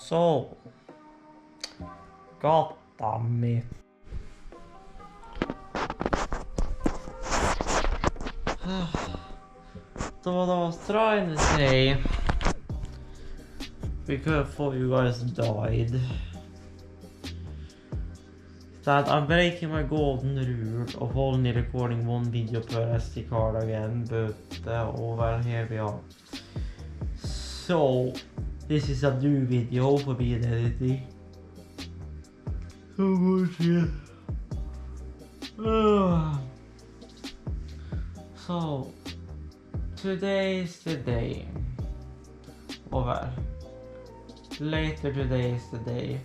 So, god damn it. So what I was trying to say, before you guys died, that I'm breaking my golden rule of only recording one video per SD card again, but oh well, here we are. So, this is a new video for me in editing. So bullshit. So, today is the day. Oh well, later today is the day.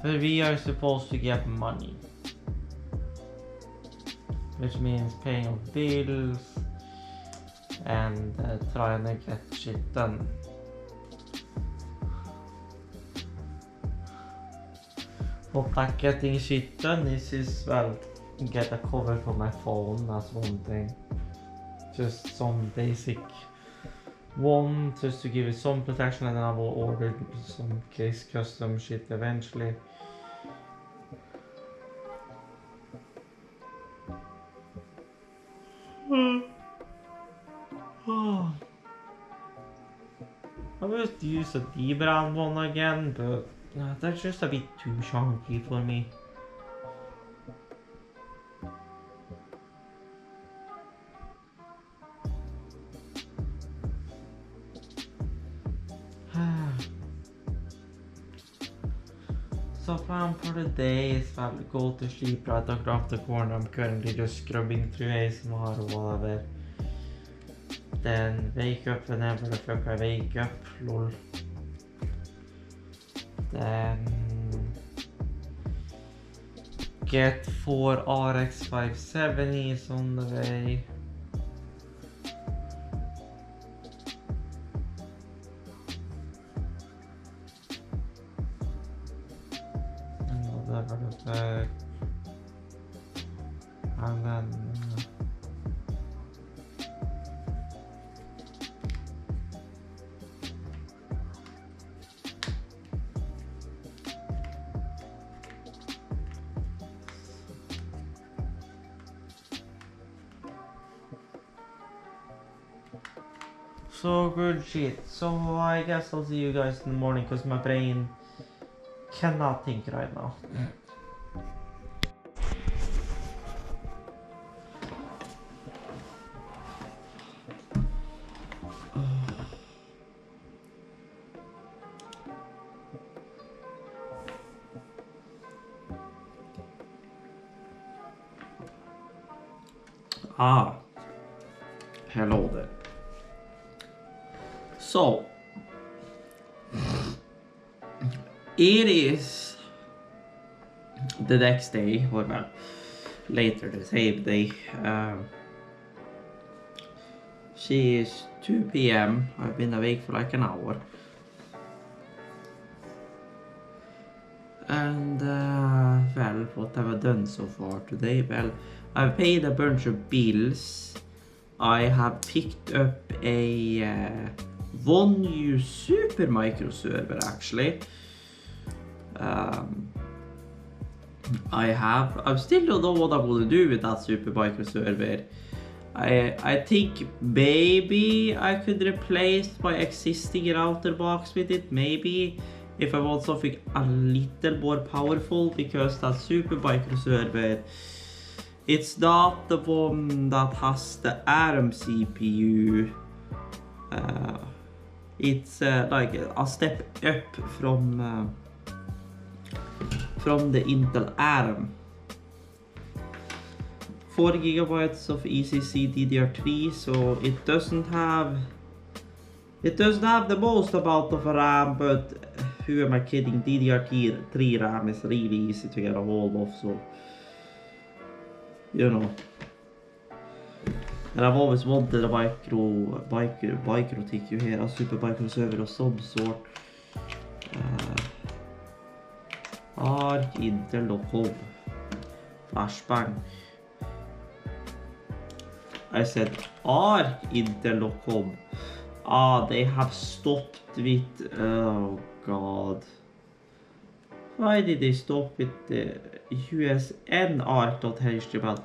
But we are supposed to get money. Which means paying off bills and trying to get shit done. But that getting shit done is well, get a cover for my phone, that's one thing. Just some basic one, just to give it some protection, and then I will order some case custom shit eventually. I will use a D-brand one again, but that's just a bit too chunky for me. So plan for the day is well, go to sleep right across the corner. I'm currently just scrubbing through ASMR or whatever. Then wake up whenever the fuck I wake up, lol. Then get 4 RX 570s on the way. Whatever the fuck. And then so good shit. So I guess I'll see you guys in the morning because my brain cannot think right now. Hello there. So, it is the next day, or well, later the same day. She is 2 PM. I've been awake for like an hour. And, well, what have I done so far today? Well, I've paid a bunch of bills. I have picked up a one new super micro server actually. I still don't know what I'm gonna do with that super micro server. I think maybe I could replace my existing router box with it, maybe, if I want something a little more powerful, because that super micro server, it's not the one that has the ARM CPU. It's like a step up from the Intel ARM. 4 GB of ECC DDR3, so it doesn't have the most amount of RAM, but who am I kidding? DDR3 RAM is really easy to get a hold of, so you know. And I've always wanted a micro TQ here, a super micro server of some sort. Intel.com flashbang. I said Intel.com They have stopped with... Oh god. Why did they stop with the USN art.html?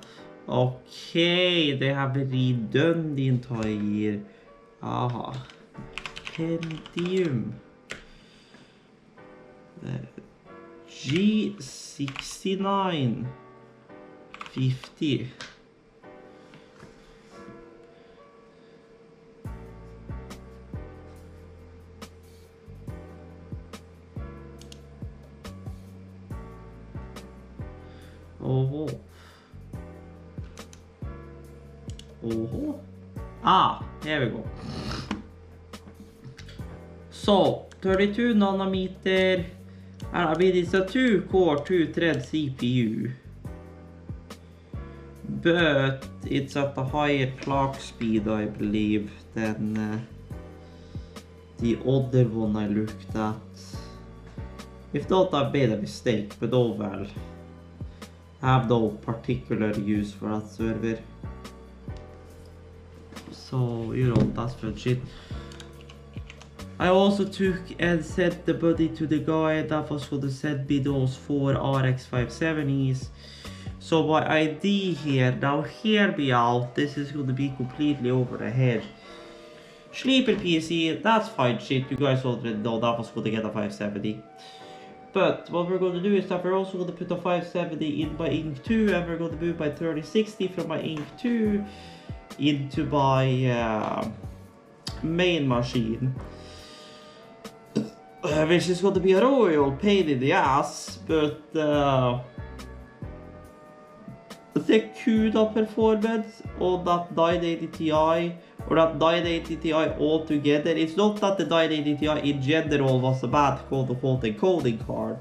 Okay, they have redone the entire... Pentium. G6950. Oh. Here we go. So 32 nanometer. I mean, it's a 2-core, 2-thread CPU, but it's at a higher clock speed, I believe, than the other one I looked at. If not, I made a mistake, but oh well. I have no particular use for that server. So, you know, that's good shit. I also took and sent the money to the guy that was going to send me those 4 RX 570s. So my idea here, now hear me out, this is going to be completely over the head. Sleeper PC, that's fine shit, you guys already know that was going to get a 570. But what we're going to do is that we're also going to put a 570 in my Ink 2, and we're going to move my 3060 from my Ink 2 into my main machine. Which is going to be a royal pain in the ass, but the CUDA performance on that 980 Ti, or that 980 Ti altogether, it's not that the 980 Ti in general was a bad quote-unquote encoding card,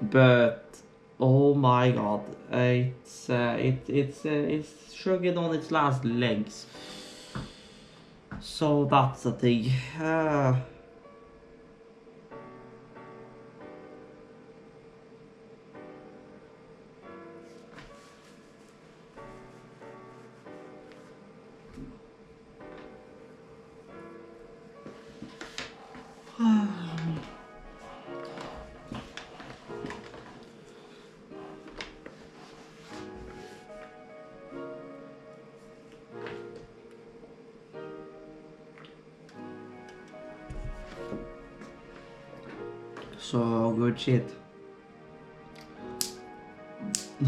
but oh my god, it's shrugging on its last legs. So that's the thing. So good shit.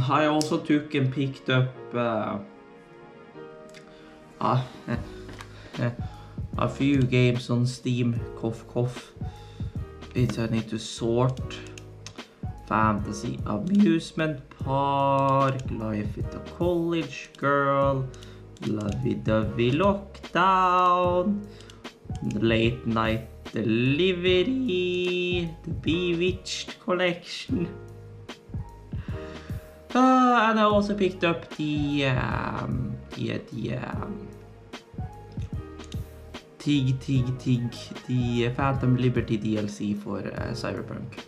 I also took and picked up a few games on Steam. Cough cough. It's I need to sort. Fantasy Amusement Park, Life with a College Girl, Lovey-Dovey Lockdown, Late Night Delivery, the Bewitched Collection. And I also picked up the the Phantom Liberty DLC for Cyberpunk.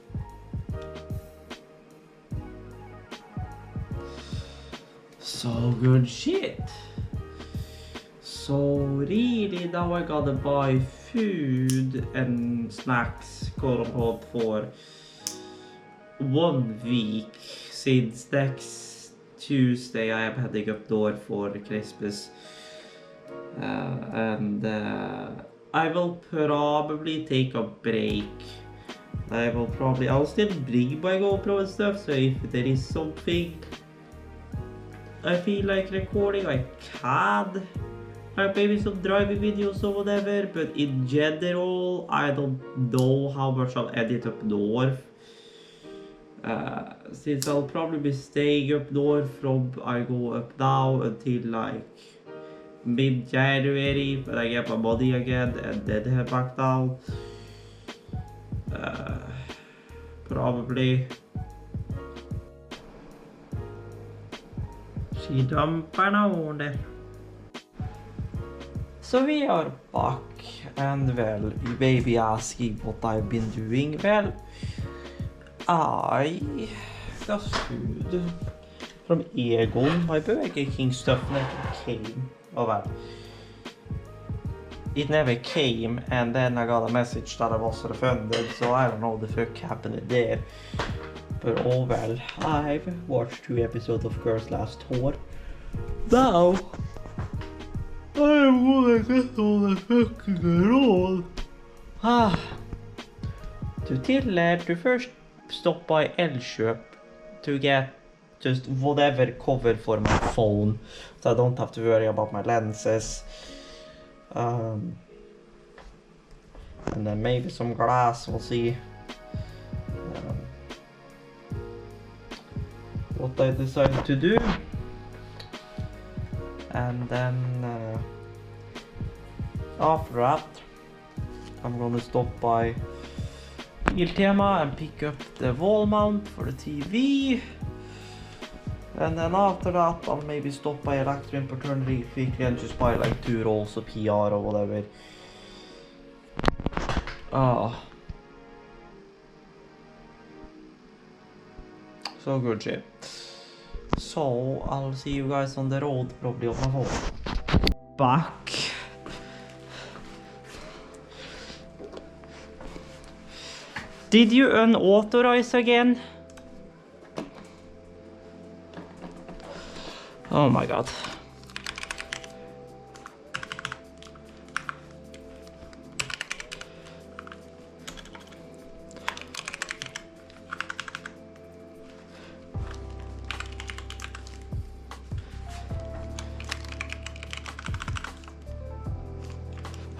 So good shit. So really now I gotta buy food and snacks, quote unquote, for 1 week, since next Tuesday I am heading up north for Christmas. I will probably take a break. I'll still bring my GoPro and stuff, so if there is something I feel like recording, I can. Like maybe some driving videos or whatever, but in general, I don't know how much I'll edit up north. Since I'll probably be staying up north from I go up now until like mid-January, when I get my money again and then head back down. Probably. She dumpar on there. So we are back, and well, you may be asking what I've been doing. Well, I got food from Egon, my Burger King stuff, like it came. Oh well. it never came, and then I got a message that I was refunded, so I don't know what the fuck happened there. But oh well, I've watched 2 episodes of Girls Last Tour. Now I wanna get on the fucking roll. To first stop by Elköp to get just whatever cover for my phone, so I don't have to worry about my lenses. And then maybe some glass, we'll see. What I decided to do. And then after that, I'm gonna stop by Biltema and pick up the wall mount for the TV. And then after that, I'll maybe stop by Elektroimportören real quickly and just buy like 2 rolls of PR or whatever. So good shit. So I'll see you guys on the road probably on my phone. Back. Did you unauthorize again? Oh my god.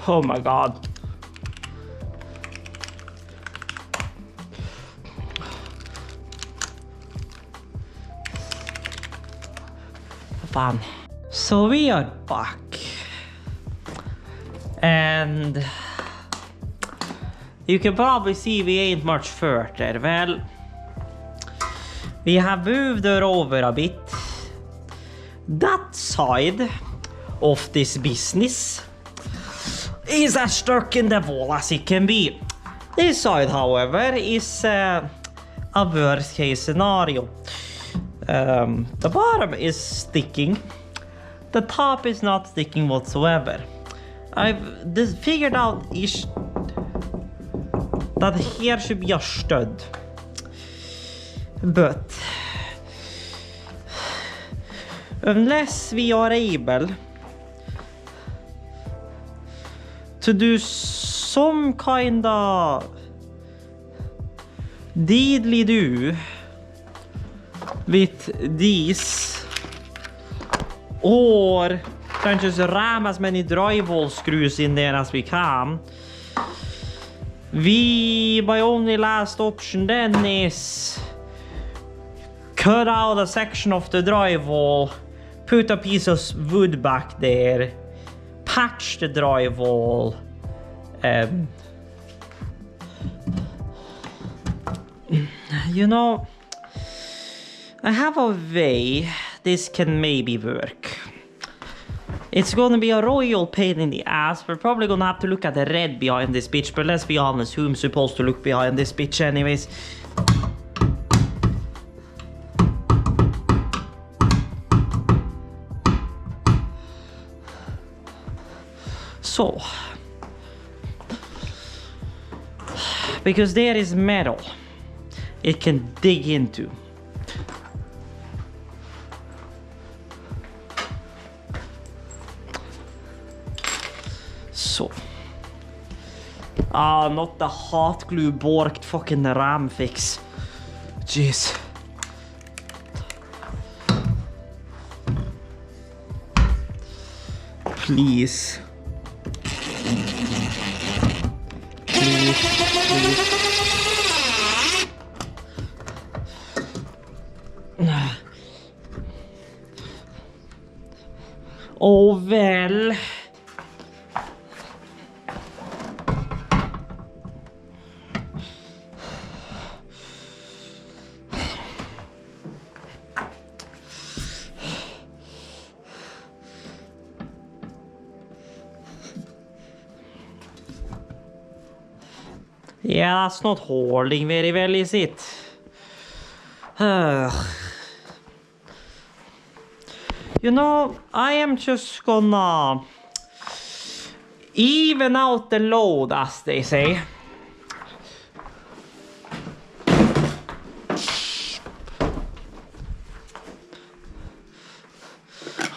Oh my god. Fun. So we are back. And you can probably see we ain't much further. Well, we have moved her over a bit. That side of this business is as stuck in the wall as it can be. This side, however, is a worst case scenario. The bottom is sticking. The top is not sticking whatsoever. I've figured out that here should be a stud. But unless we are able to do some kind of diddly-do with these, or can just ram as many drywall screws in there as we can, my only last option then is cut out a section of the drywall, put a piece of wood back there, patch the drywall, you know, I have a way this can maybe work. It's gonna be a royal pain in the ass. We're probably gonna have to look at the red behind this bitch, but let's be honest, who's supposed to look behind this bitch anyways? So, because there is metal it can dig into. So. Not the hot glue borked fucking ram fix. Jeez. Please. Please. Oh well. Yeah, that's not holding very well, is it? You know, I am just gonna... Even out the load, as they say.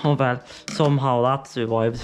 Oh well, somehow that survived.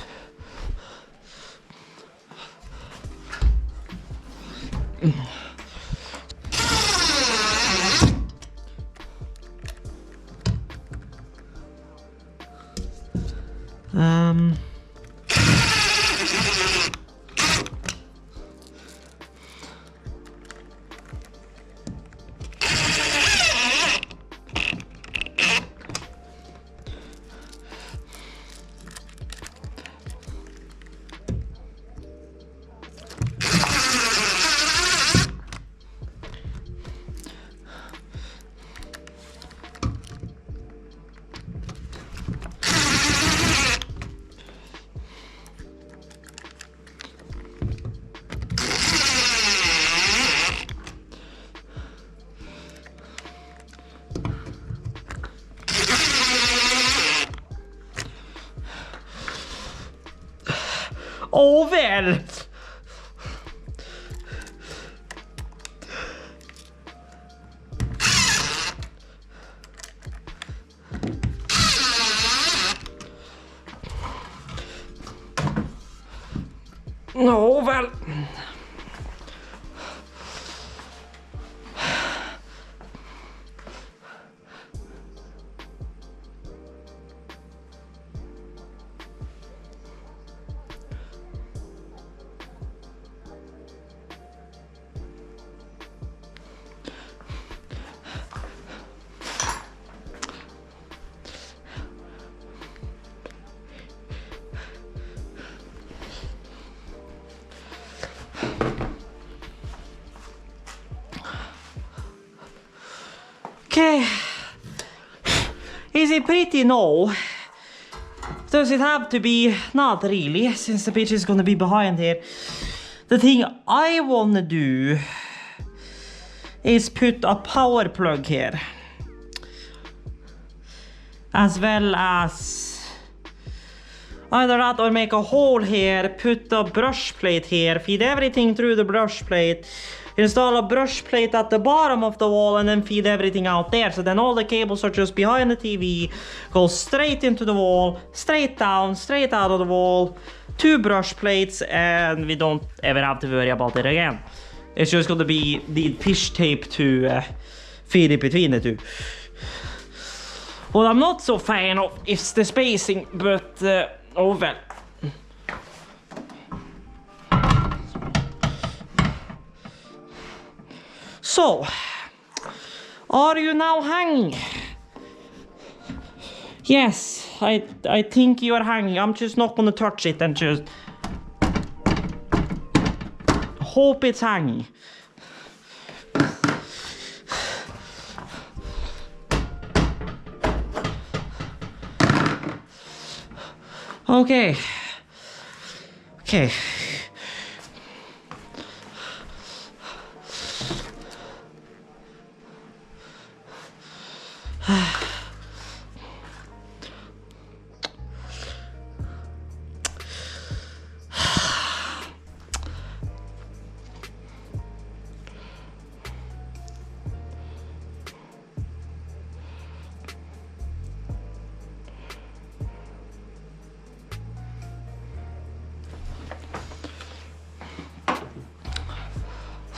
Oh väl! Oh väl! Okay. Is it pretty? No. Does it have to be? Not really, since the bitch is gonna be behind here. The thing I wanna do is put a power plug here. As well as either that or make a hole here, put a brush plate here, feed everything through the brush plate. Install a brush plate at the bottom of the wall and then feed everything out there. So then all the cables are just behind the TV, go straight into the wall, straight down, straight out of the wall, 2 brush plates, and we don't ever have to worry about it again. It's just going to be the fish tape to feed it between the two. What I'm not so fan of is the spacing, but oh well. So, are you now hanging? Yes, I think you are hanging. I'm just not gonna touch it and just hope it's hanging. Okay. Okay.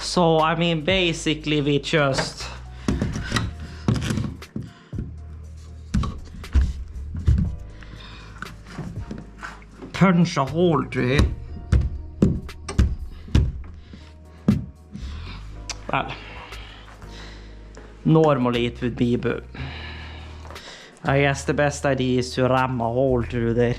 So, I mean, basically we just punch a hole through it. Well, normally it would be, but I guess the best idea is to ram a hole through there.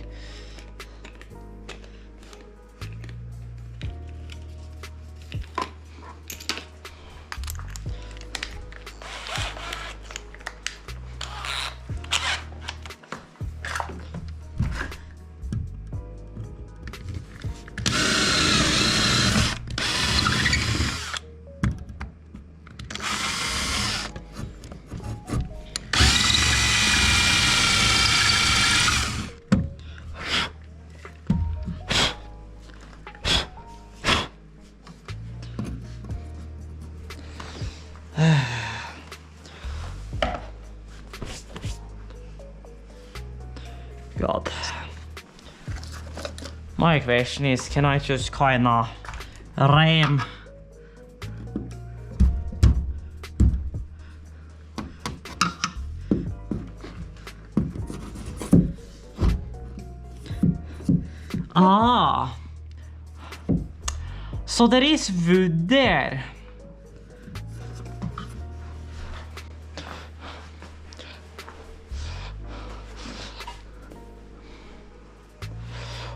My question is, can I just kinda ram? Ah, so there is wood there.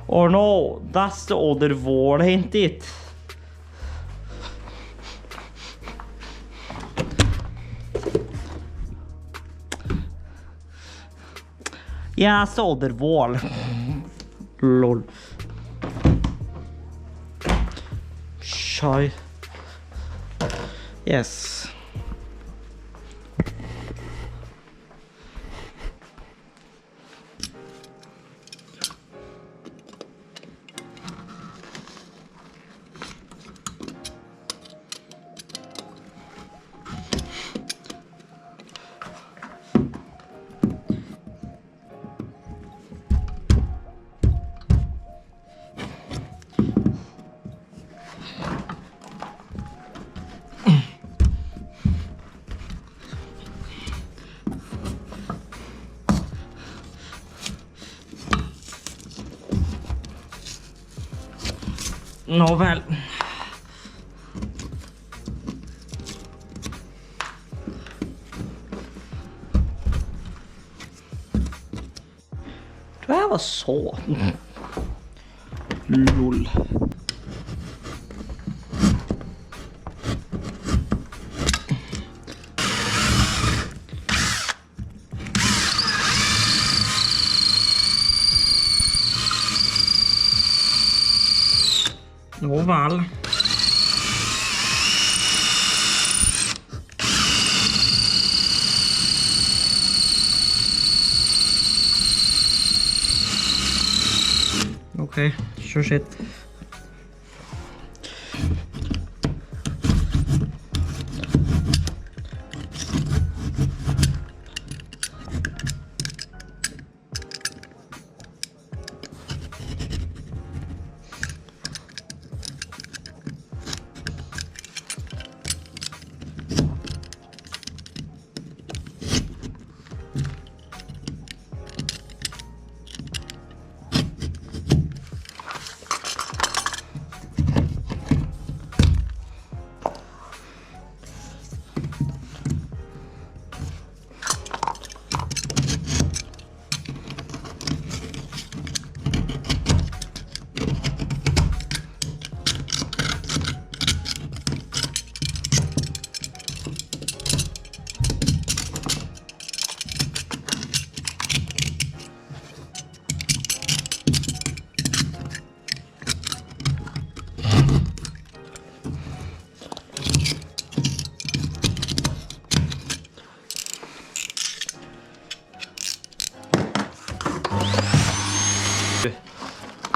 Or no, that's the other wall, ain't it? Yeah, that's the other wall. Lol. Shy. Yes. Nåväl. Det här var så. Lol. Nåväl. Okay, sure shit.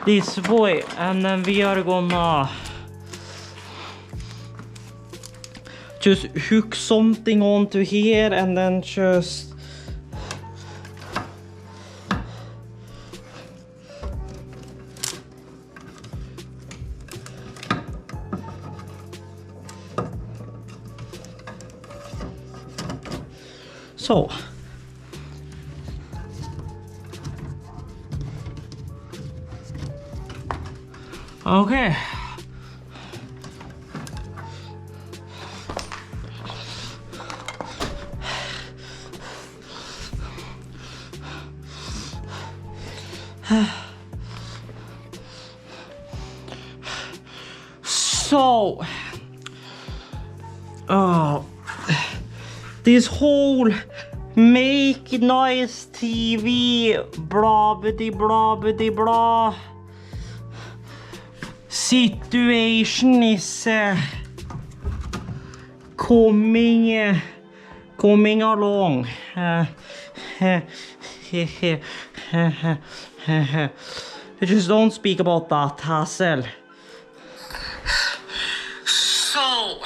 This way, and then we are gonna just hook something onto here and then just so. Okay. So, this whole make nice TV blah blah blah situation is coming along. Just don't speak about that, Hassel. So,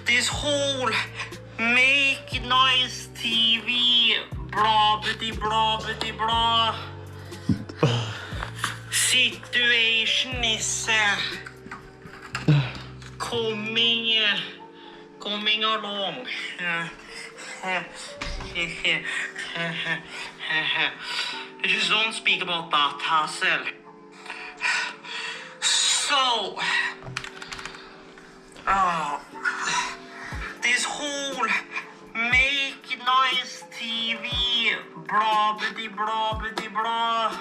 this whole make nice TV blah, blah, blah. Situation is coming along. Just don't speak about that, Hassel. So, this whole make noise TV, blah, blah, blah.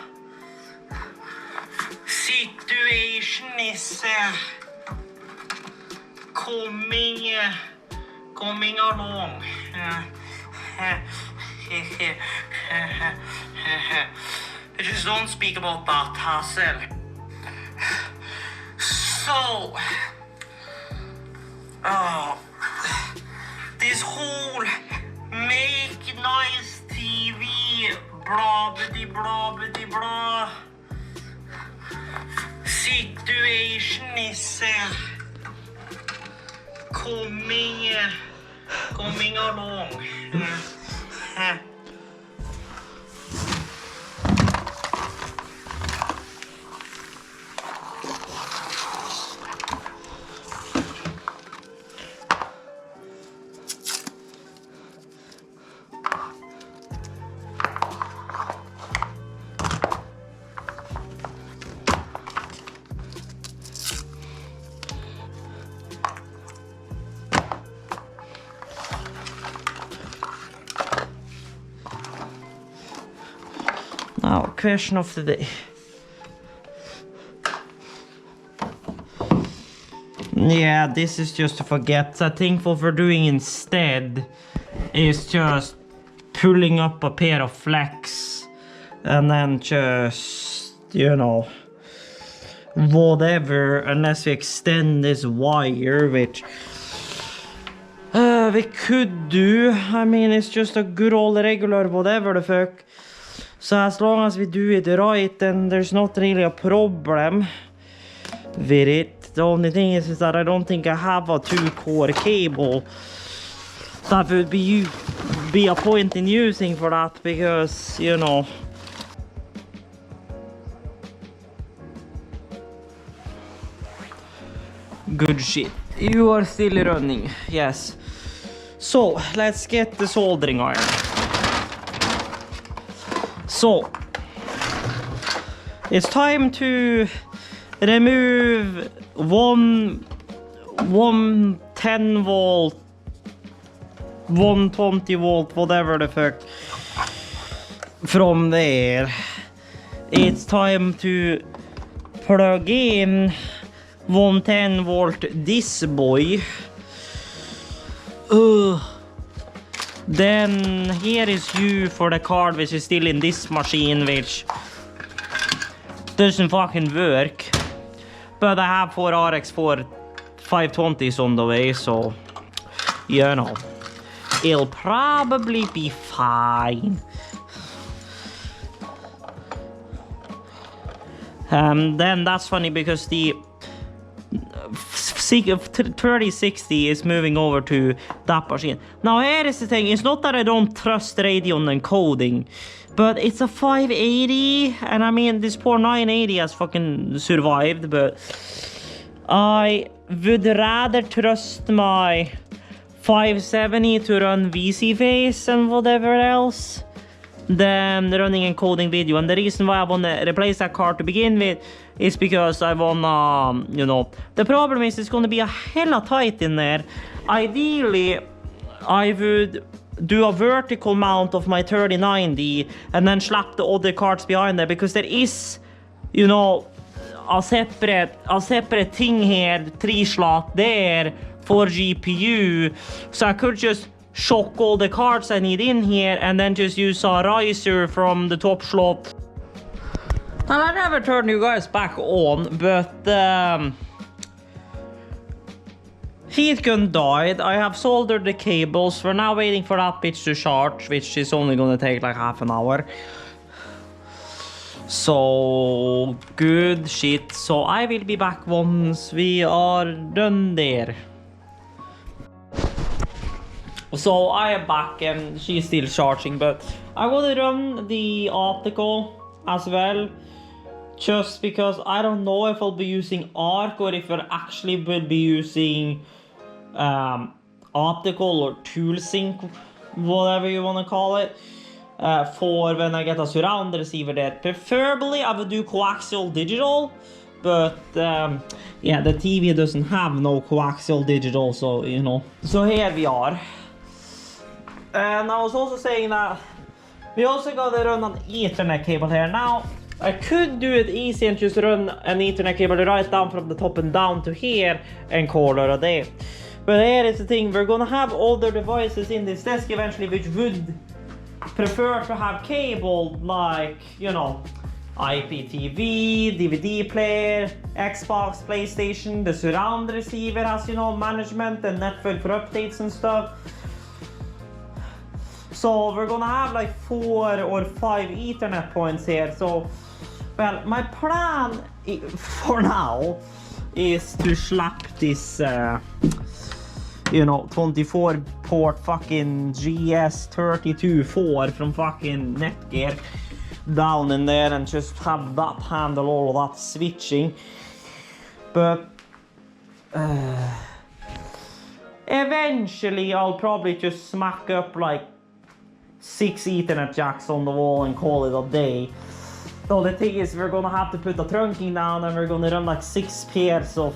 Situation is coming along. Just don't speak about that, Hassel. So, this whole make noise TV, blah, blah. Situation is coming along. Now, question of the day. Yeah, this is just to forget. I think what we're doing instead is just pulling up a pair of flex and then just, you know, whatever, unless we extend this wire, which we could do. I mean, it's just a good old regular whatever the fuck. So as long as we do it right, then there's not really a problem with it. The only thing is that I don't think I have a 2-core cable. That would be a point in using for that, because, you know. Good shit. You are still running, yes. So, let's get the soldering iron. So, it's time to remove one 10 volt, 120 volt, whatever the fuck, from there. It's time to plug in 110 volt this boy. Then here is you for the card, which is still in this machine, which doesn't fucking work. But I have 4 RX4 520s on the way, so, you know, it'll probably be fine. Then that's funny because the 3060 is moving over to that machine. Now here is the thing, it's not that I don't trust Radeon encoding, but it's a 580, and I mean this poor 980 has fucking survived, but I would rather trust my 570 to run VC phase and whatever else than running encoding video. And the reason why I want to replace that card to begin with is because I want, you know, the problem is it's going to be a hella tight in there. Ideally, I would do a vertical mount of my 3090 and then slap the other cards behind there, because there is, you know, a separate thing here, 3 slot there for GPU. So I could just shock all the cards I need in here and then just use a riser from the top slot. And I never turned you guys back on, but heat gun died. I have soldered the cables. We're now waiting for that bitch to charge, which is only gonna take like half an hour. So good shit. So I will be back once we are done there. So I am back and she's still charging, but I will run the optical as well, just because I don't know if I'll be using arc or if I actually will be using optical or tool sync, whatever you want to call it, for when I get a surround receiver there. Preferably I would do coaxial digital, but yeah, the TV doesn't have no coaxial digital, so you know. So here we are. And I was also saying that we also gotta run an Ethernet cable here. Now, I could do it easy and just run an Ethernet cable right down from the top and down to here and call it a day. But here is the thing, we're gonna have other devices in this desk eventually which would prefer to have cable, like, you know, IPTV, DVD player, Xbox, PlayStation, the surround receiver has, you know, management and network for updates and stuff. So we're gonna have like 4 or 5 Ethernet points here. So, well, my plan for now is to slap this, you know, 24 port fucking GS324 from fucking Netgear down in there and just have that handle all of that switching. But eventually I'll probably just smack up like 6 Ethernet jacks on the wall and call it a day. The only thing is we're gonna have to put the trunking down and we're gonna run like 6 pairs of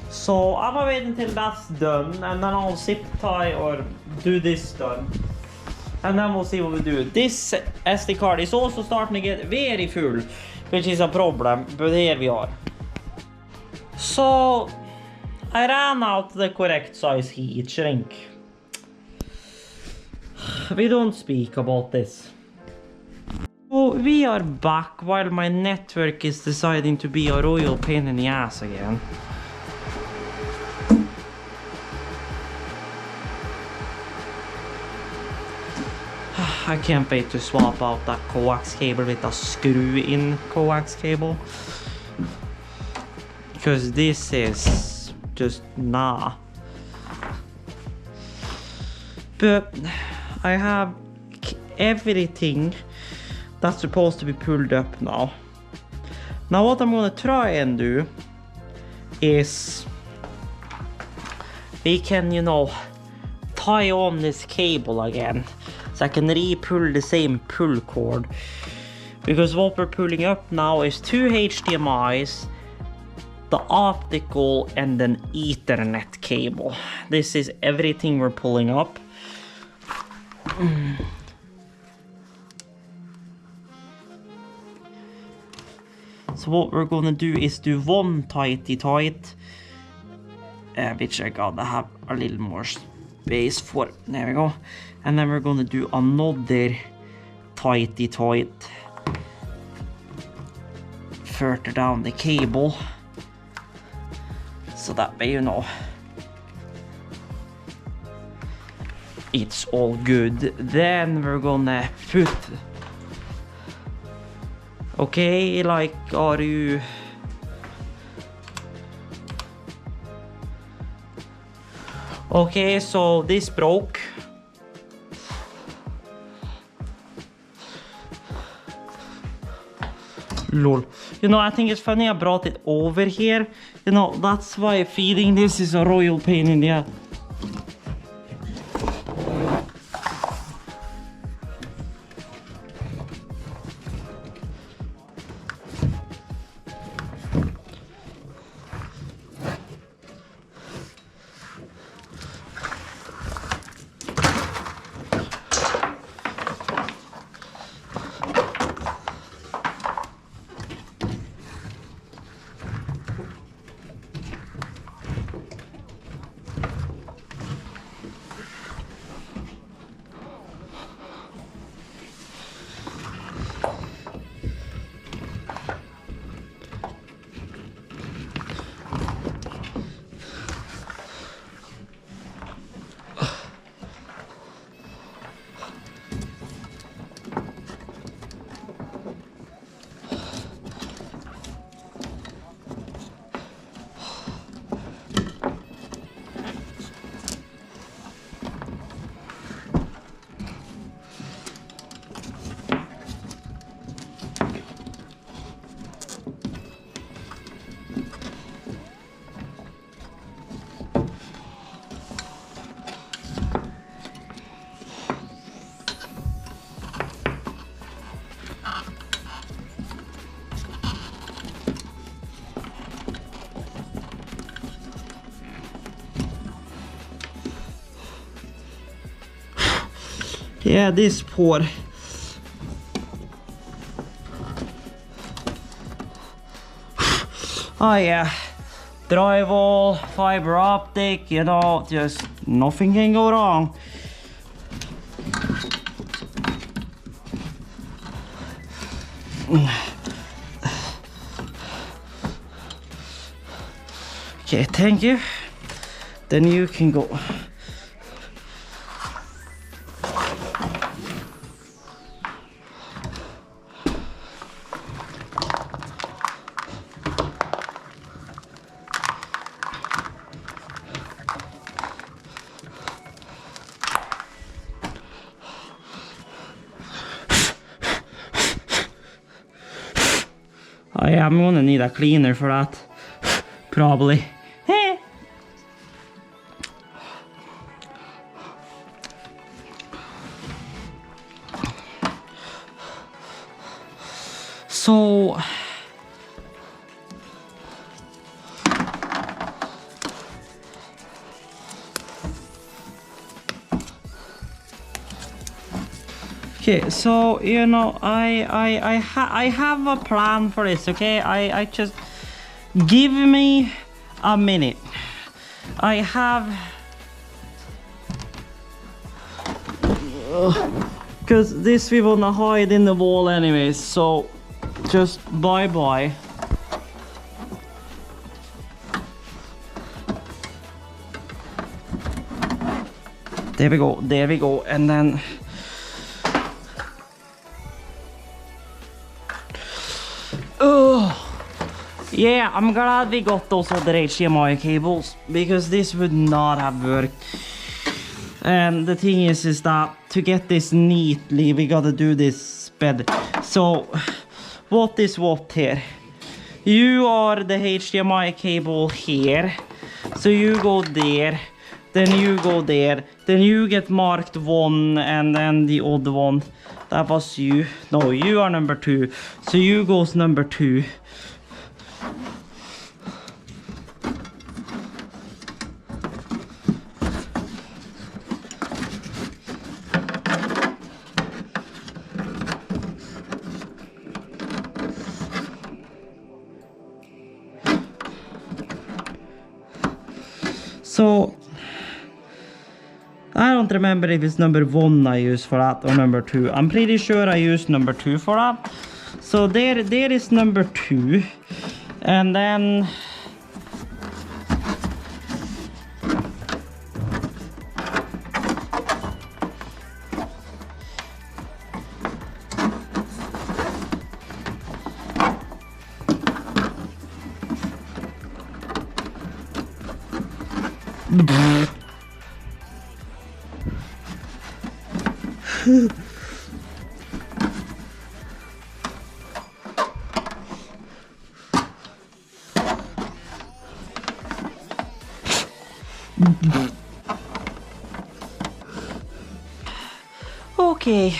So I'm gonna wait until that's done and then I'll zip tie or do this done. And then we'll see what we do. This SD card is also starting to get very full, which is a problem, but here we are. So I ran out the correct size heat shrink. We don't speak about this. So we are back while my network is deciding to be a royal pain in the ass again. I can't wait to swap out that coax cable with a screw-in coax cable. Because this is just nah. But I have everything that's supposed to be pulled up now. Now what I'm gonna try and do is we can, you know, tie on this cable again so I can re-pull the same pull cord, because what we're pulling up now is 2 HDMIs, the optical and an Ethernet cable. This is everything we're pulling up. So what we're gonna do is do one tighty tight, which I gotta have a little more space for. There we go. And then we're gonna do another tighty tight further down the cable, so that way, you know, it's all good. Then we're gonna put, okay, like, are you, okay, so this broke. Lol. You know, I think it's funny I brought it over here. You know, that's why feeding this is a royal pain in the ass. Yeah, this poor. Oh yeah, drywall, fiber optic, you know, just nothing can go wrong. Okay, thank you. Then you can go. I'm gonna need a cleaner for that, probably. So okay, so you know, I have a plan for this. Okay, I just give me a minute. I have, because this we wanna hide in the wall anyways. So just bye bye. There we go, and then yeah, I'm glad we got those other HDMI cables, because this would not have worked. And the thing is that to get this neatly, we gotta do this better. So what is what here? You are the HDMI cable here, so you go there, then you go there, then you get marked 1, and then the other one, that was you. No, you are number 2, so you goes number 2. So I don't remember if it's number 1 I use for that or number 2. I'm pretty sure I used number 2 for that. So there is number 2, and then okay,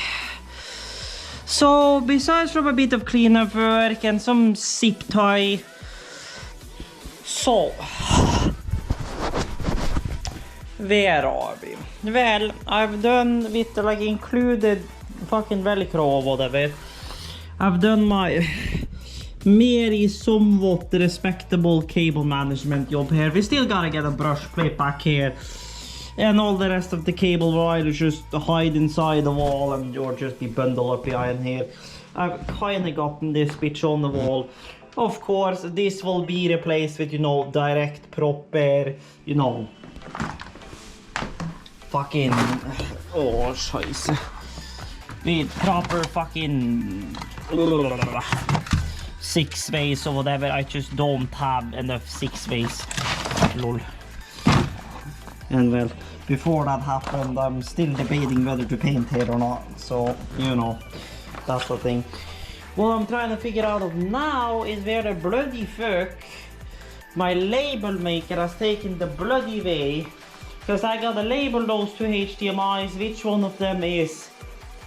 so besides from a bit of cleanup work and some zip tie, so where are we? Well, I've done with like included fucking velcro or whatever. I've done my very somewhat respectable cable management job here. We still gotta get a brush plate back here, and all the rest of the cable wires just hide inside the wall and or just be bundled up behind here. I've kind of gotten this bitch on the wall. Of course, this will be replaced with, you know, direct proper, you know, fucking, oh scheisse, with proper fucking 6 ways or whatever. I just don't have enough 6 ways, lol. And well, before that happened, I'm still debating whether to paint here or not, so you know, that's the thing. What I'm trying to figure out of now is where the bloody fuck my label maker has taken the bloody way. Because I gotta label those 2 HDMIs, which one of them is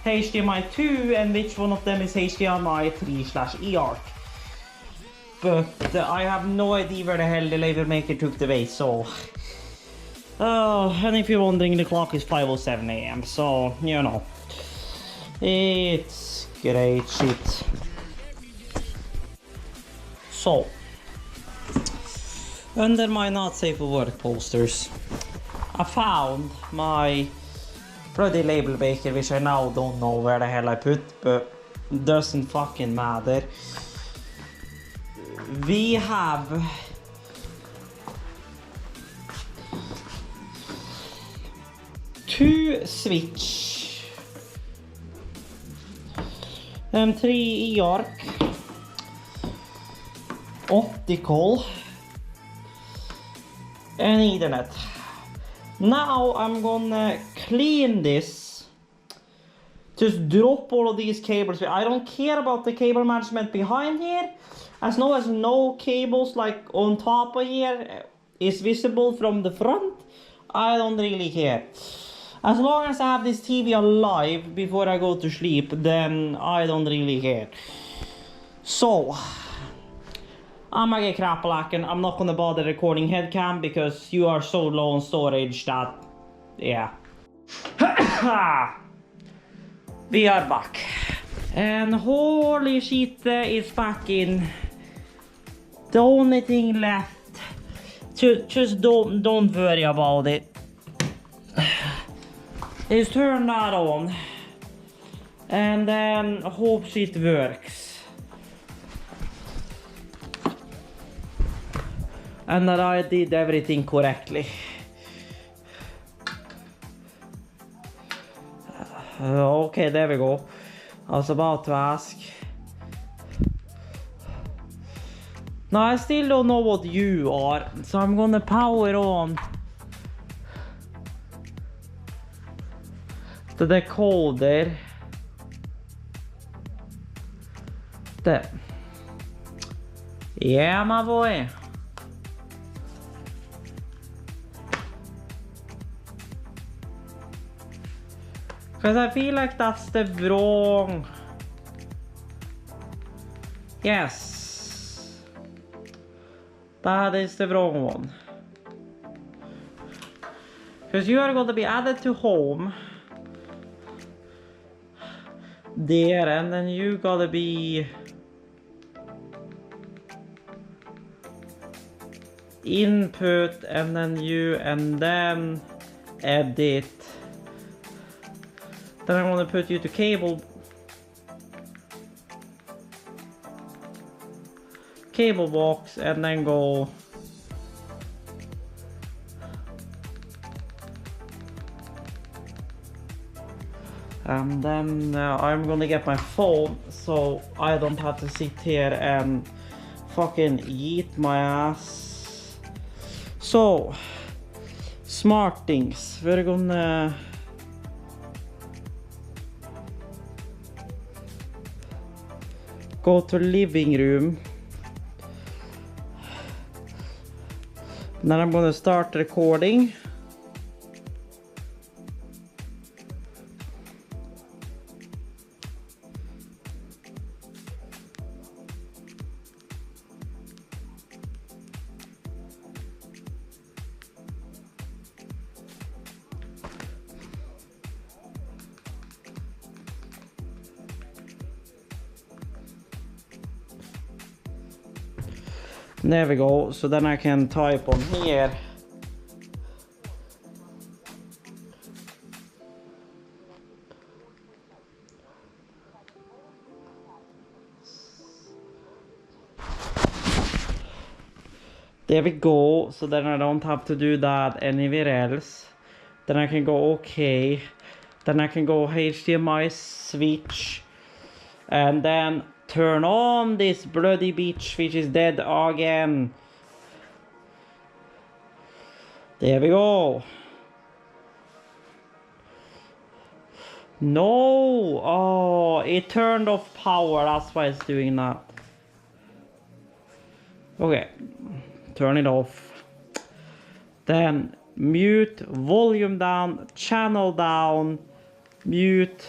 HDMI 2 and which one of them is HDMI 3/eARC. But I have no idea where the hell the label maker took the way, so... Oh, and if you're wondering, the clock is 5:07 AM, so, you know. It's great shit. So, under my not safe for work posters, I found my bloody label maker, which I now don't know where the hell I put, but doesn't fucking matter. We have two switch, 3 e-arc, optical, and Ethernet. Now I'm gonna clean this. Just drop all of these cables. I don't care about the cable management behind here. As long as no cables like on top of here is visible from the front, I don't really care. As long as I have this TV alive before I go to sleep, then I don't really care. So, I'm gonna get crap-lacking. I'm not gonna bother recording headcam because you are so low on storage that, yeah. We are back. And holy shit, it's back in. The only thing left, just don't worry about it, is turn that on and then hope shit works and that I did everything correctly. Okay, there we go. I was about to ask. Now I still don't know what you are, so I'm gonna power on the decoder. There. Yeah, my boy. Because I feel like that's the wrong. Yes. That is the wrong one. Because you are going to be added to home. There, and then you gotta be input, and then you, and then edit. Then I'm gonna put you to cable box, and then go and then I'm gonna get my phone so I don't have to sit here and fucking eat my ass. So, smart things. We're gonna go to living room. Then I'm gonna start recording. There we go, so then I can type on here. There we go, so then I don't have to do that anywhere else. Then I can go OK. Then I can go HDMI switch. And then turn on this bloody bitch which is dead again. There we go. No! Oh, it turned off power, that's why it's doing that. Okay, turn it off. Then mute, volume down, channel down, mute.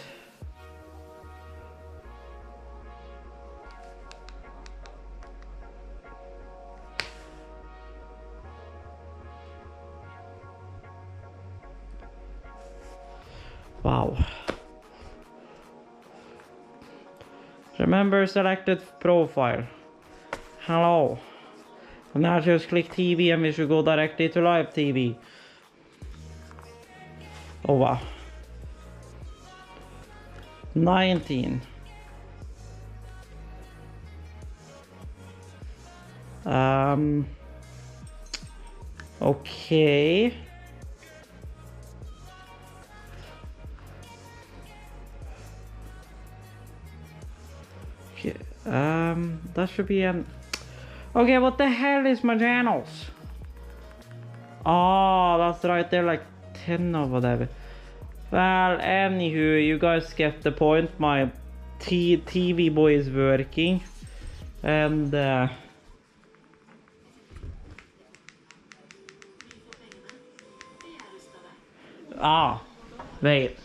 Wow. Remember selected profile. Hello. And now just click TV and we should go directly to live TV. Oh wow. 19. Okay. That should be an... Okay, what the hell is my channels? Oh, that's right, they're like 10 or whatever. Well, anywho, you guys get the point. My TV boy is working. And wait.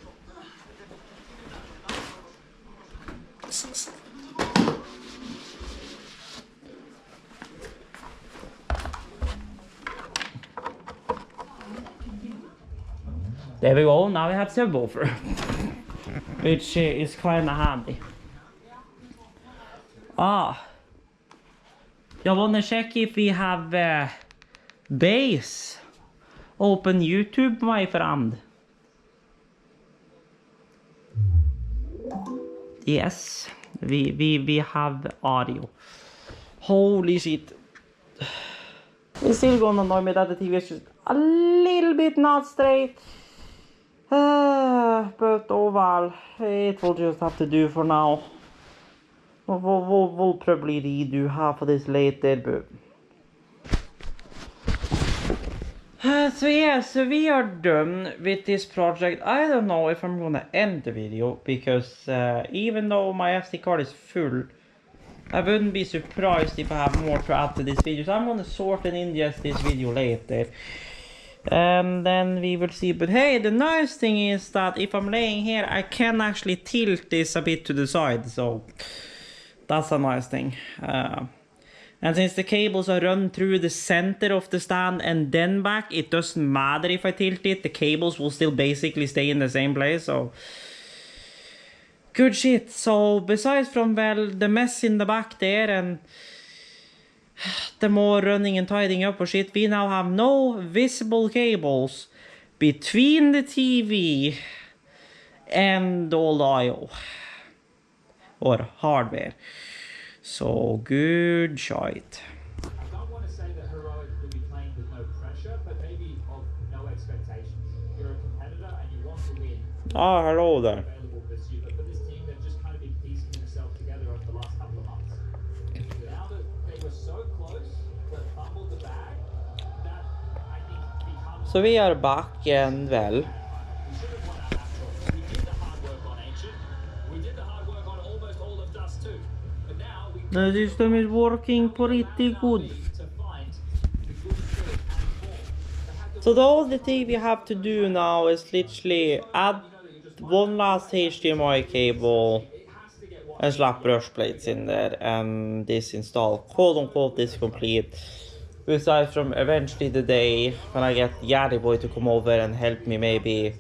There we go, now we have subwoofer. Which is kinda handy. Jag wanna check if we have bass. Open YouTube, my friend. Yes, we have audio. Holy shit. It's still gonna annoy me that the TV is just a little bit not straight. But oh well, it will just have to do for now. We'll probably redo half of this later, but... So yeah, so we are done with this project. I don't know if I'm gonna end the video, because even though my SD card is full, I wouldn't be surprised if I have more to add to this video. So I'm gonna sort and ingest this video later. And then we will see. But hey, the nice thing is that if I'm laying here, I can actually tilt this a bit to the side. So that's a nice thing. And since the cables are run through the center of the stand and then back, it doesn't matter if I tilt it. The cables will still basically stay in the same place. So good shit. So besides from, well, the mess in the back there and the more running and tidying up for shit, we now have no visible cables between the TV and all the I/O or hardware. So good shit. I don't want to say that Heroic will be playing with no pressure, but maybe of no expectations. You're a competitor and you want to win. Ah, hello there. Available this year, but for this team, they've just kind of been piecing themselves together over the last couple of months. Now that they were so close, but fumbled the bag, that I think becomes... So we are back and well. We should have won our natural. We did the hard work on Ancient. We did the hard work on almost all of Dust too. But now we... The system is working pretty good. So the only thing we have to do now is literally add one last HDMI cable and slap brush plates in there, and this install quote unquote is complete. Besides from eventually the day when I get Yari Boy to come over and help me maybe.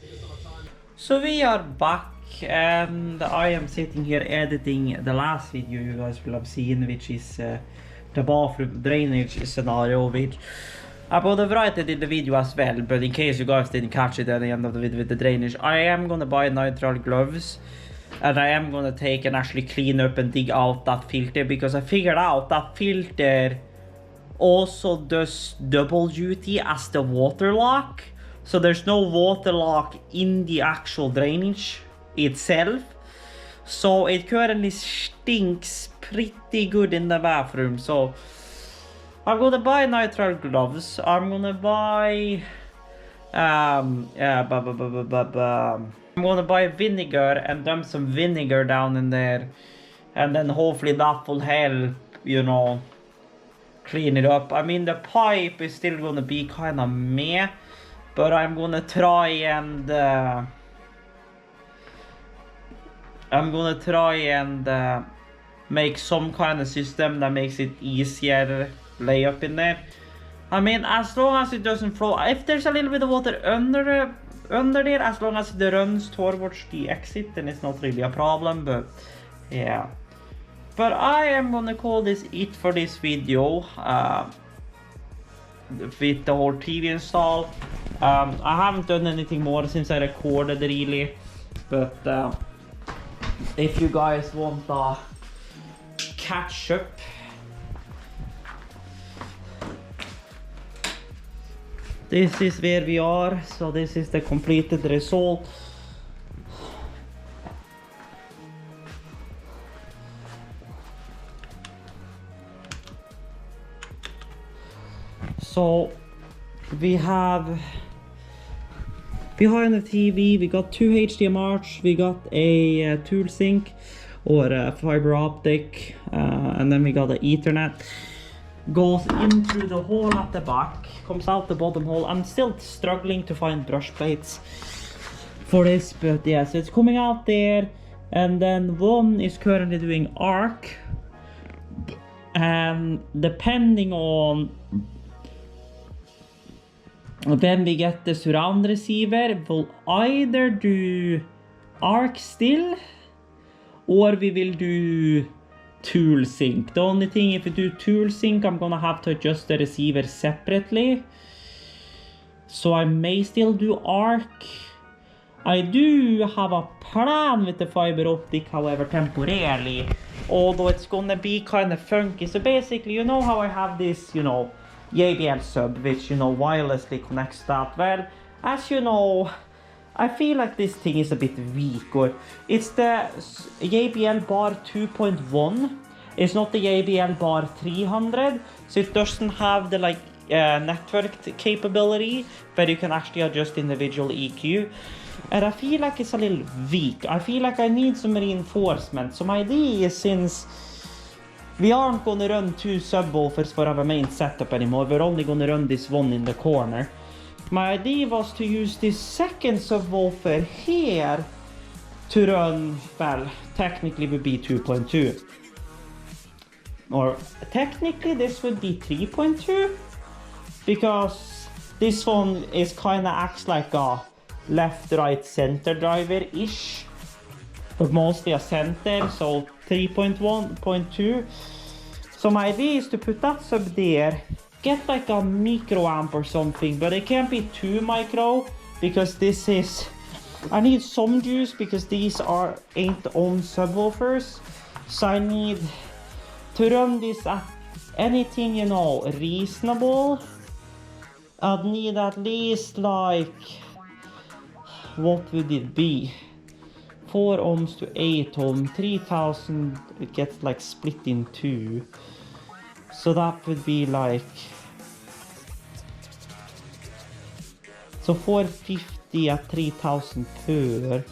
So we are back and I am sitting here editing the last video you guys will have seen, which is the bathroom drainage scenario, which I would have written in the video as well, but in case you guys didn't catch it at the end of the video with the drainage, I am gonna buy nitrile gloves and I am gonna take and actually clean up and dig out that filter, because I figured out that filter also does double duty as the water lock. So there's no water lock in the actual drainage itself. So it currently stinks pretty good in the bathroom. So I'm gonna buy nitrile gloves. I'm gonna buy I'm gonna buy vinegar and dump some vinegar down in there, and then hopefully that will help, you know, clean it up. I mean, the pipe is still gonna be kind of meh, but I'm gonna try and make some kind of system that makes it easier lay up in there. I mean, as long as it doesn't flow, if there's a little bit of water under there, as long as it runs towards the exit, then it's not really a problem. But yeah, But I am gonna call this it for this video. With the whole TV install. I haven't done anything more since I recorded really. But if you guys want a catch up, this is where we are. So this is the completed result. So we have behind the TV, we got 2 HDMI's, we got a tool sync or a fiber optic, and then we got the Ethernet. Goes in through the hole at the back, comes out the bottom hole. I'm still struggling to find brush plates for this, but yeah, so it's coming out there, and then one is currently doing arc, and depending on when we get the surround receiver, we'll either do arc still, or we will do tool sync. The only thing, if we do tool sync, I'm gonna have to adjust the receiver separately. So I may still do arc. I do have a plan with the fiber optic, however, temporarily, although it's gonna be kind of funky. So basically, you know how I have this, you know, JBL sub, which, you know, wirelessly connects that. Well, as you know, I feel like this thing is a bit weak, or it's the JBL bar 2.1. It's not the JBL bar 300, so it doesn't have the like networked capability where you can actually adjust individual EQ. And I feel like it's a little weak. I feel like I need some reinforcement. So my idea is, since we aren't gonna run 2 subwoofers for our main setup anymore, we're only gonna run this one in the corner. My idea was to use this second subwoofer here to run, well, technically would be 2.2. Or technically this would be 3.2, because this one is kinda acts like a left, right, center driver-ish, but mostly a center, so 3.1.2. So my idea is to put that sub there, get like a micro amp or something, but it can't be too micro, because this is, I need some juice, because these ain't own subwoofers. So I need to run this at anything, you know, reasonable. I'd need at least like, what would it be? 4 ohms to 8 ohm, 3000, it gets like split in 2. So that would be like, so 450 at 3000 per.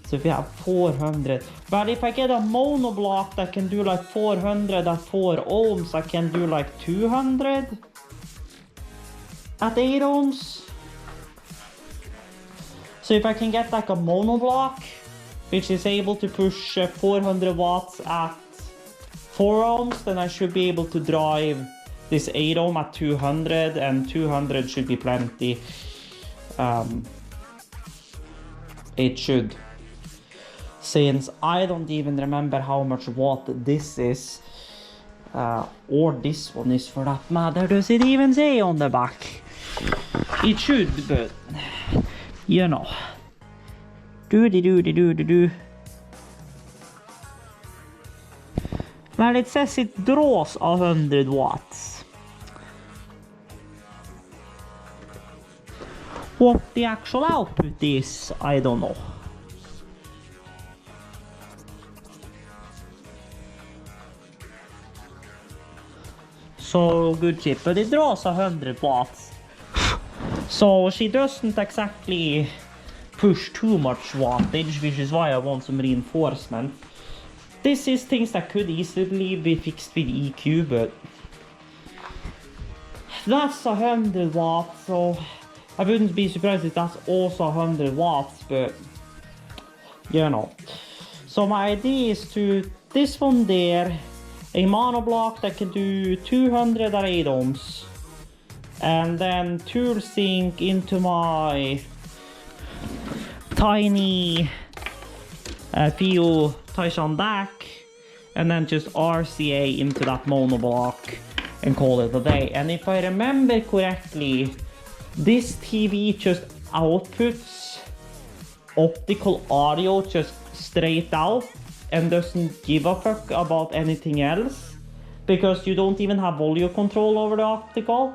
So if we have 400, but if I get a mono block that can do like 400 at 4 ohms, I can do like 200 at 8 ohms. So if I can get like a mono block, which is able to push 400 watts at 4 ohms, then I should be able to drive this 8 ohm at 200, and 200 should be plenty. It should. Since I don't even remember how much watt this is, or this one is for that matter. Does it even say on the back? It should, but you know. Do. Well, it says it draws 100 watts. What the actual output is, I don't know. So good chip, but it draws 100 watts. So she doesn't exactly push too much wattage, which is why I want some reinforcement. This is things that could easily be fixed with EQ, but that's 100 watts, so I wouldn't be surprised if that's also 100 watts, but you know. So my idea is to this one there, a mono block that can do 200 at 8 ohms, and then tool sync into my tiny PO Taishan DAC, and then just RCA into that monoblock and call it a day. And if I remember correctly, this TV just outputs optical audio just straight out and doesn't give a fuck about anything else, because you don't even have volume control over the optical,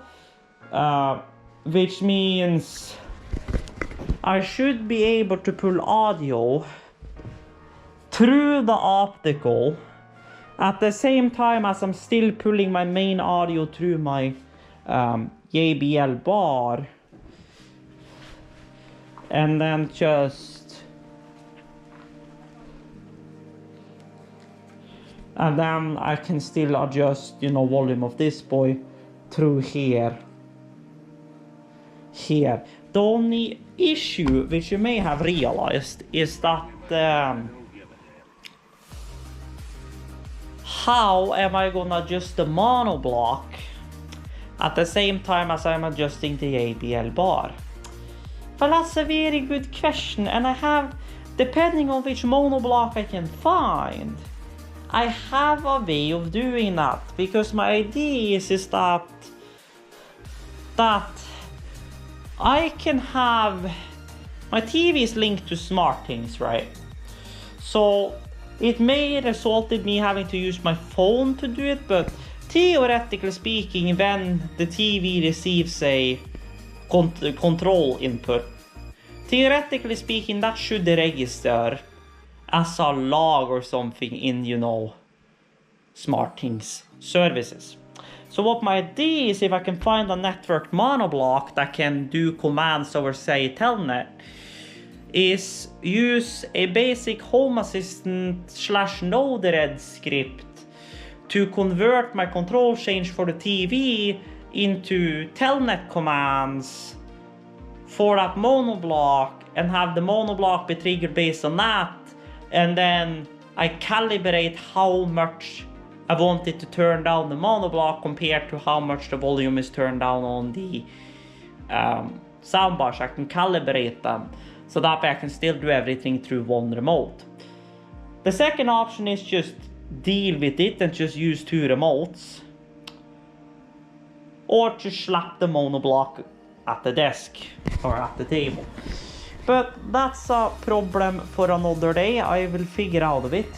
which means I should be able to pull audio through the optical at the same time as I'm still pulling my main audio through my JBL bar, and then I can still adjust, you know, volume of this boy through here. The only issue which you may have realized is that how am I gonna adjust the monoblock at the same time as I'm adjusting the ABL bar? Well, that's a very good question, and I have, depending on which monoblock I can find, I have a way of doing that, because my idea is that I can have, my TV is linked to SmartThings, right? So it may result in me having to use my phone to do it, but theoretically speaking, when the TV receives a control input, theoretically speaking, that should register as a log or something in, you know, SmartThings services. So what my idea is, if I can find a networked monoblock that can do commands over, say, Telnet, is use a basic Home Assistant / Node-RED script to convert my control change for the TV into Telnet commands for that monoblock, and have the monoblock be triggered based on that, and then I calibrate how much I want it to turn down the monoblock compared to how much the volume is turned down on the soundbars. I can calibrate them, so that way I can still do everything through one remote. The second option is just deal with it and just use 2 remotes, or just slap the monoblock at the desk or at the table. But that's a problem for another day. I will figure out of it.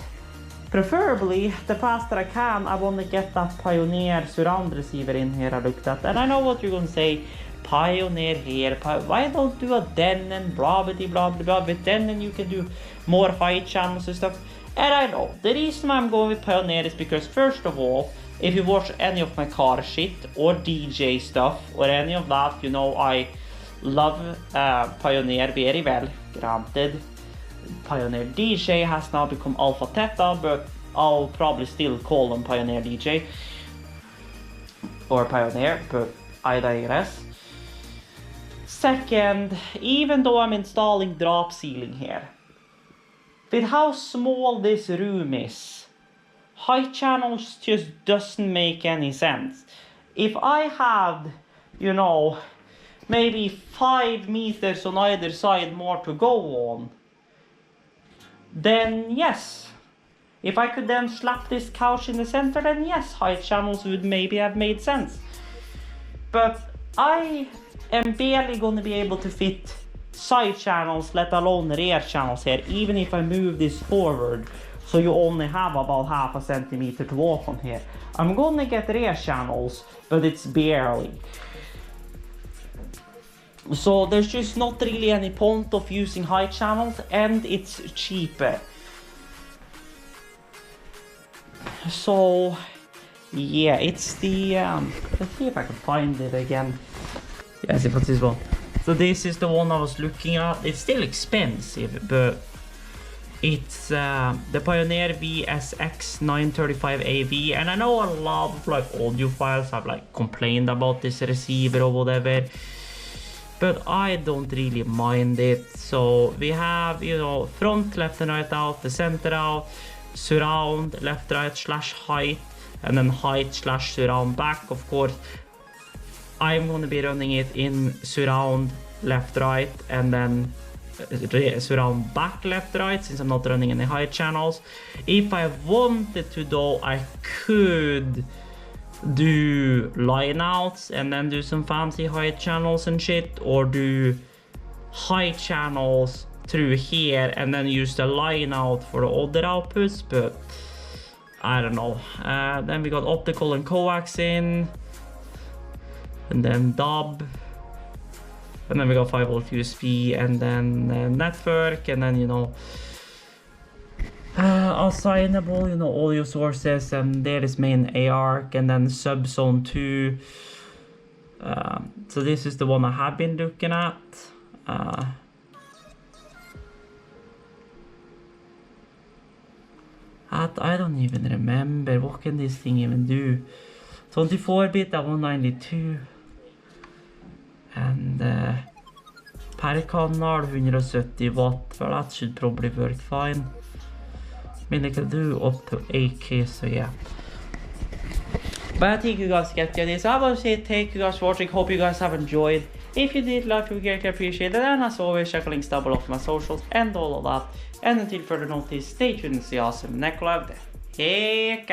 Preferably, the faster I can, I want to get that Pioneer surround receiver in here I looked at. And I know what you're going to say, Pioneer here, why don't do a Denon, blah blah blah blah blah, with Denon you can do more high channels and stuff. And I know, the reason I'm going with Pioneer is because, first of all, if you watch any of my car shit or DJ stuff or any of that, you know I love Pioneer very well. Granted, Pioneer DJ has now become Alpha Theta, but I'll probably still call them Pioneer DJ or Pioneer, but I digress. Second, even though I'm installing drop ceiling here, with how small this room is, high channels just doesn't make any sense. If I had, you know, maybe 5 meters on either side more to go on, then yes. If I could then slap this couch in the center, then yes, high channels would maybe have made sense. But I am barely going to be able to fit side channels, let alone rear channels here, even if I move this forward, so you only have about half a centimeter to walk on here. I'm going to get rear channels, but it's barely. So there's just not really any point of using high channels, and it's cheaper. So yeah, it's the let's see if I can find it again. Yes, it was this one. So this is the one I was looking at. It's still expensive, but it's the Pioneer VSX 935AV, and I know a lot of like audiophiles have like complained about this receiver or whatever, but I don't really mind it. So we have, you know, front, left and right out, the center out, surround, left, right / height, and then height / surround back. Of course, I'm going to be running it in surround, left, right, and then surround back, left, right, since I'm not running any high channels. If I wanted to though, I could do line outs and then do some fancy high channels and shit, or do high channels through here and then use the line out for the other outputs, but I don't know. Then we got optical and coax in, and then dub, and then we got 5V USB, and then network, and then, you know, assignable, you know, audio sources, and there is main ARC, and then subzone 2. So this is the one I have been looking at. I don't even remember, what can this thing even do? 24-bit at 192. And per kanal 170 watt, well that should probably work fine. I mean, it can do up to 8K, so yeah. But I think you guys get the idea. So I will say thank you guys for watching, hope you guys have enjoyed. If you did, like, we greatly appreciate it, and as always, check the links down below for my socials and all of that. And until further notice, stay tuned and see you awesome next live. Hey,